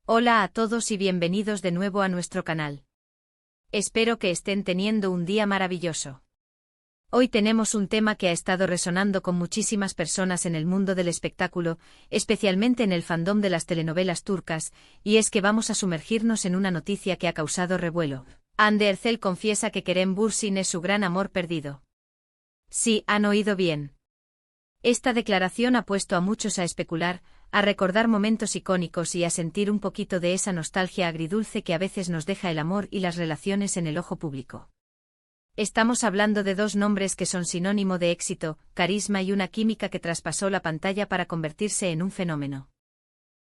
Hola a todos y bienvenidos de nuevo a nuestro canal. Espero que estén teniendo un día maravilloso. Hoy tenemos un tema que ha estado resonando con muchísimas personas en el mundo del espectáculo, especialmente en el fandom de las telenovelas turcas, y es que vamos a sumergirnos en una noticia que ha causado revuelo. Hande Erçel confiesa que Kerem Bürsin es su gran amor perdido. Sí, han oído bien. Esta declaración ha puesto a muchos a especular, a recordar momentos icónicos y a sentir un poquito de esa nostalgia agridulce que a veces nos deja el amor y las relaciones en el ojo público. Estamos hablando de dos nombres que son sinónimo de éxito, carisma y una química que traspasó la pantalla para convertirse en un fenómeno.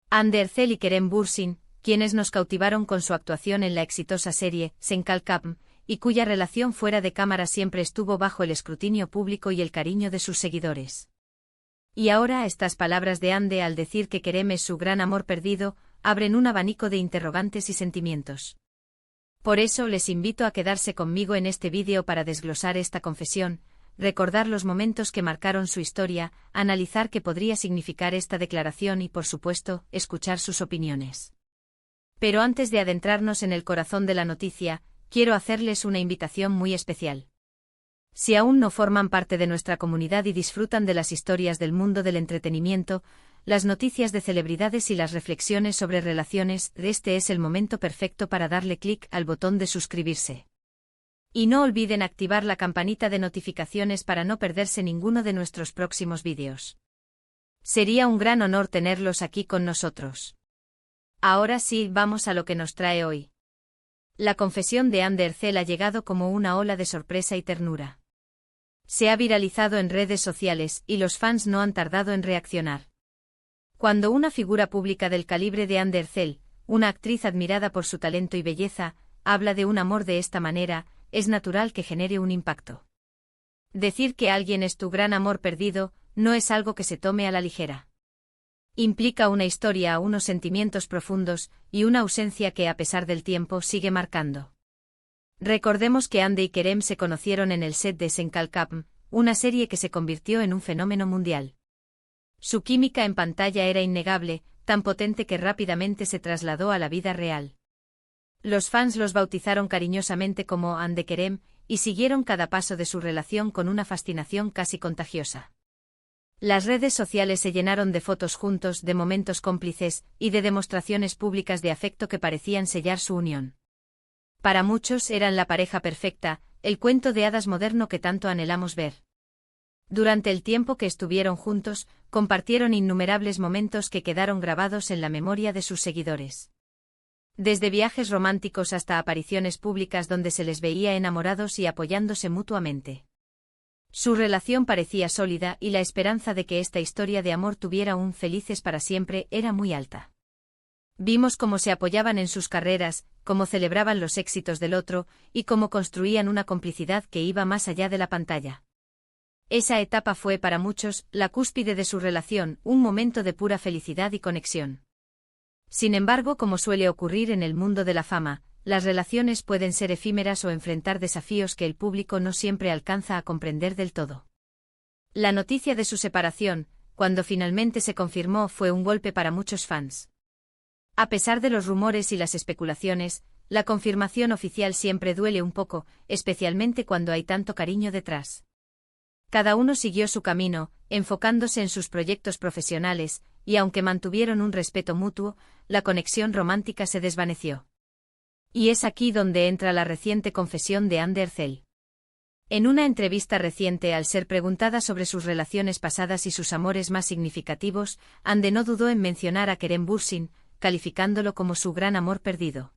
Hande Erçel y Kerem Bürsin, quienes nos cautivaron con su actuación en la exitosa serie Sen Kalkapm, y cuya relación fuera de cámara siempre estuvo bajo el escrutinio público y el cariño de sus seguidores. Y ahora estas palabras de Hande al decir que Kerem es su gran amor perdido, abren un abanico de interrogantes y sentimientos. Por eso les invito a quedarse conmigo en este vídeo para desglosar esta confesión, recordar los momentos que marcaron su historia, analizar qué podría significar esta declaración y, por supuesto, escuchar sus opiniones. Pero antes de adentrarnos en el corazón de la noticia, quiero hacerles una invitación muy especial. Si aún no forman parte de nuestra comunidad y disfrutan de las historias del mundo del entretenimiento, las noticias de celebridades y las reflexiones sobre relaciones, este es el momento perfecto para darle clic al botón de suscribirse. Y no olviden activar la campanita de notificaciones para no perderse ninguno de nuestros próximos vídeos. Sería un gran honor tenerlos aquí con nosotros. Ahora sí, vamos a lo que nos trae hoy. La confesión de Hande Erçel ha llegado como una ola de sorpresa y ternura. Se ha viralizado en redes sociales y los fans no han tardado en reaccionar. Cuando una figura pública del calibre de Hande Erçel, una actriz admirada por su talento y belleza, habla de un amor de esta manera, es natural que genere un impacto. Decir que alguien es tu gran amor perdido, no es algo que se tome a la ligera. Implica una historia, unos sentimientos profundos, y una ausencia que a pesar del tiempo sigue marcando. Recordemos que Hande y Kerem se conocieron en el set de Sen Kalkapm, una serie que se convirtió en un fenómeno mundial. Su química en pantalla era innegable, tan potente que rápidamente se trasladó a la vida real. Los fans los bautizaron cariñosamente como Hande Kerem, y siguieron cada paso de su relación con una fascinación casi contagiosa. Las redes sociales se llenaron de fotos juntos, de momentos cómplices, y de demostraciones públicas de afecto que parecían sellar su unión. Para muchos eran la pareja perfecta, el cuento de hadas moderno que tanto anhelamos ver. Durante el tiempo que estuvieron juntos, compartieron innumerables momentos que quedaron grabados en la memoria de sus seguidores. Desde viajes románticos hasta apariciones públicas donde se les veía enamorados y apoyándose mutuamente. Su relación parecía sólida y la esperanza de que esta historia de amor tuviera un felices para siempre era muy alta. Vimos cómo se apoyaban en sus carreras, cómo celebraban los éxitos del otro, y cómo construían una complicidad que iba más allá de la pantalla. Esa etapa fue para muchos la cúspide de su relación, un momento de pura felicidad y conexión. Sin embargo, como suele ocurrir en el mundo de la fama, las relaciones pueden ser efímeras o enfrentar desafíos que el público no siempre alcanza a comprender del todo. La noticia de su separación, cuando finalmente se confirmó, fue un golpe para muchos fans. A pesar de los rumores y las especulaciones, la confirmación oficial siempre duele un poco, especialmente cuando hay tanto cariño detrás. Cada uno siguió su camino, enfocándose en sus proyectos profesionales, y aunque mantuvieron un respeto mutuo, la conexión romántica se desvaneció. Y es aquí donde entra la reciente confesión de Hande Erçel. En una entrevista reciente, al ser preguntada sobre sus relaciones pasadas y sus amores más significativos, Hande no dudó en mencionar a Kerem Bürsin, calificándolo como su gran amor perdido.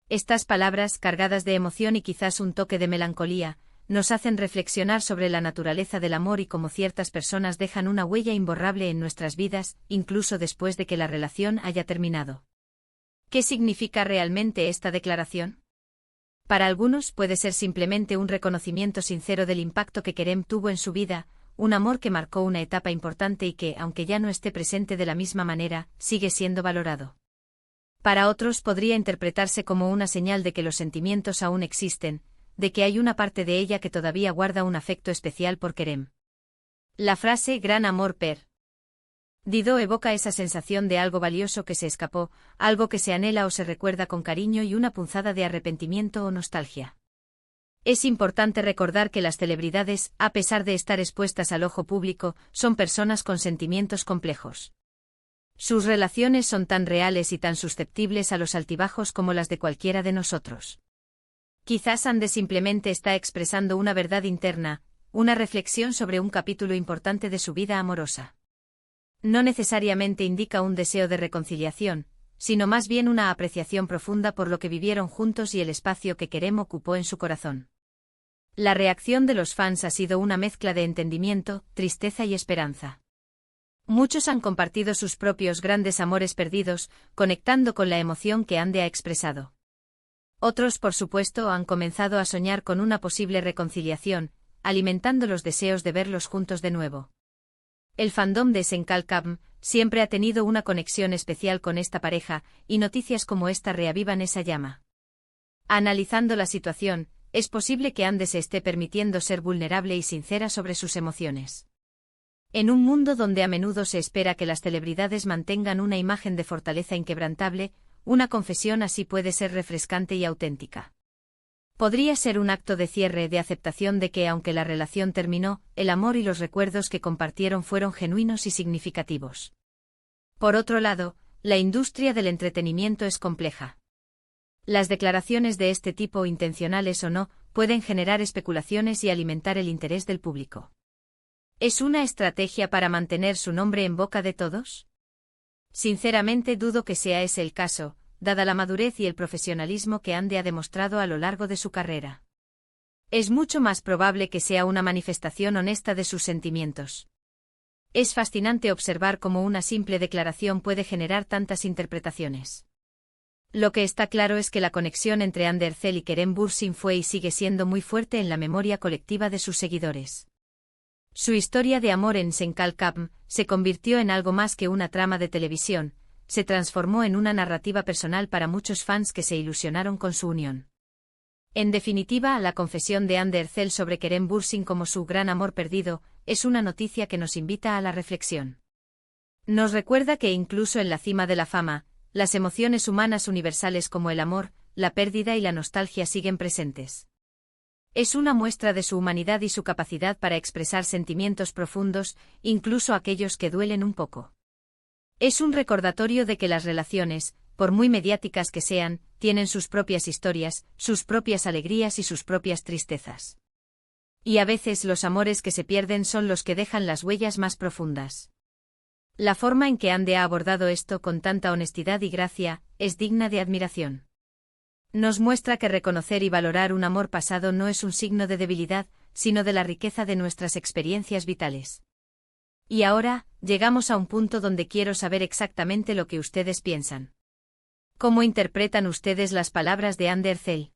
Estas palabras, cargadas de emoción y quizás un toque de melancolía, nos hacen reflexionar sobre la naturaleza del amor y cómo ciertas personas dejan una huella imborrable en nuestras vidas, incluso después de que la relación haya terminado. ¿Qué significa realmente esta declaración? Para algunos puede ser simplemente un reconocimiento sincero del impacto que Kerem tuvo en su vida, un amor que marcó una etapa importante y que, aunque ya no esté presente de la misma manera, sigue siendo valorado. Para otros podría interpretarse como una señal de que los sentimientos aún existen, de que hay una parte de ella que todavía guarda un afecto especial por Kerem. La frase «gran amor per» Dido evoca esa sensación de algo valioso que se escapó, algo que se anhela o se recuerda con cariño y una punzada de arrepentimiento o nostalgia. Es importante recordar que las celebridades, a pesar de estar expuestas al ojo público, son personas con sentimientos complejos. Sus relaciones son tan reales y tan susceptibles a los altibajos como las de cualquiera de nosotros. Quizás Ande simplemente está expresando una verdad interna, una reflexión sobre un capítulo importante de su vida amorosa. No necesariamente indica un deseo de reconciliación, sino más bien una apreciación profunda por lo que vivieron juntos y el espacio que Kerem ocupó en su corazón. La reacción de los fans ha sido una mezcla de entendimiento, tristeza y esperanza. Muchos han compartido sus propios grandes amores perdidos, conectando con la emoción que Ande ha expresado. Otros, por supuesto, han comenzado a soñar con una posible reconciliación, alimentando los deseos de verlos juntos de nuevo. El fandom de Senkalkam siempre ha tenido una conexión especial con esta pareja, y noticias como esta reavivan esa llama. Analizando la situación, es posible que Ande se esté permitiendo ser vulnerable y sincera sobre sus emociones. En un mundo donde a menudo se espera que las celebridades mantengan una imagen de fortaleza inquebrantable, una confesión así puede ser refrescante y auténtica. Podría ser un acto de cierre, de aceptación de que, aunque la relación terminó, el amor y los recuerdos que compartieron fueron genuinos y significativos. Por otro lado, la industria del entretenimiento es compleja. Las declaraciones de este tipo, intencionales o no, pueden generar especulaciones y alimentar el interés del público. ¿Es una estrategia para mantener su nombre en boca de todos? Sinceramente dudo que sea ese el caso, dada la madurez y el profesionalismo que Ande ha demostrado a lo largo de su carrera. Es mucho más probable que sea una manifestación honesta de sus sentimientos. Es fascinante observar cómo una simple declaración puede generar tantas interpretaciones. Lo que está claro es que la conexión entre Ande Erçel y Kerem Bürsin fue y sigue siendo muy fuerte en la memoria colectiva de sus seguidores. Su historia de amor en Senkalkam se convirtió en algo más que una trama de televisión, se transformó en una narrativa personal para muchos fans que se ilusionaron con su unión. En definitiva, la confesión de Ande Erçel sobre Kerem Bürsin como su gran amor perdido, es una noticia que nos invita a la reflexión. Nos recuerda que incluso en la cima de la fama, las emociones humanas universales como el amor, la pérdida y la nostalgia siguen presentes. Es una muestra de su humanidad y su capacidad para expresar sentimientos profundos, incluso aquellos que duelen un poco. Es un recordatorio de que las relaciones, por muy mediáticas que sean, tienen sus propias historias, sus propias alegrías y sus propias tristezas. Y a veces los amores que se pierden son los que dejan las huellas más profundas. La forma en que Ande ha abordado esto con tanta honestidad y gracia, es digna de admiración. Nos muestra que reconocer y valorar un amor pasado no es un signo de debilidad, sino de la riqueza de nuestras experiencias vitales. Y ahora, llegamos a un punto donde quiero saber exactamente lo que ustedes piensan. ¿Cómo interpretan ustedes las palabras de Ande Erçel?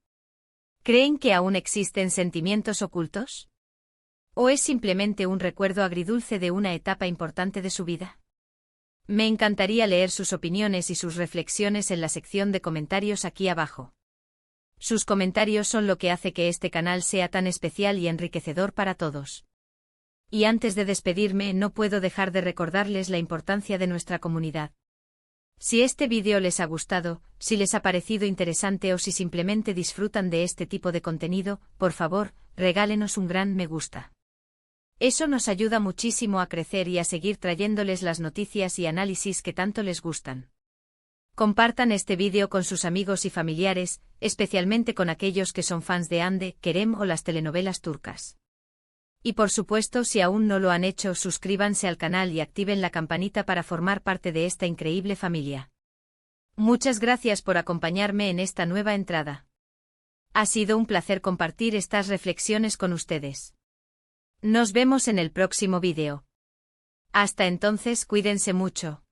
¿Creen que aún existen sentimientos ocultos? ¿O es simplemente un recuerdo agridulce de una etapa importante de su vida? Me encantaría leer sus opiniones y sus reflexiones en la sección de comentarios aquí abajo. Sus comentarios son lo que hace que este canal sea tan especial y enriquecedor para todos. Y antes de despedirme, no puedo dejar de recordarles la importancia de nuestra comunidad. Si este vídeo les ha gustado, si les ha parecido interesante o si simplemente disfrutan de este tipo de contenido, por favor, regálenos un gran me gusta. Eso nos ayuda muchísimo a crecer y a seguir trayéndoles las noticias y análisis que tanto les gustan. Compartan este vídeo con sus amigos y familiares, especialmente con aquellos que son fans de Ande, Kerem o las telenovelas turcas. Y por supuesto, si aún no lo han hecho, suscríbanse al canal y activen la campanita para formar parte de esta increíble familia. Muchas gracias por acompañarme en esta nueva entrada. Ha sido un placer compartir estas reflexiones con ustedes. Nos vemos en el próximo vídeo. Hasta entonces, cuídense mucho.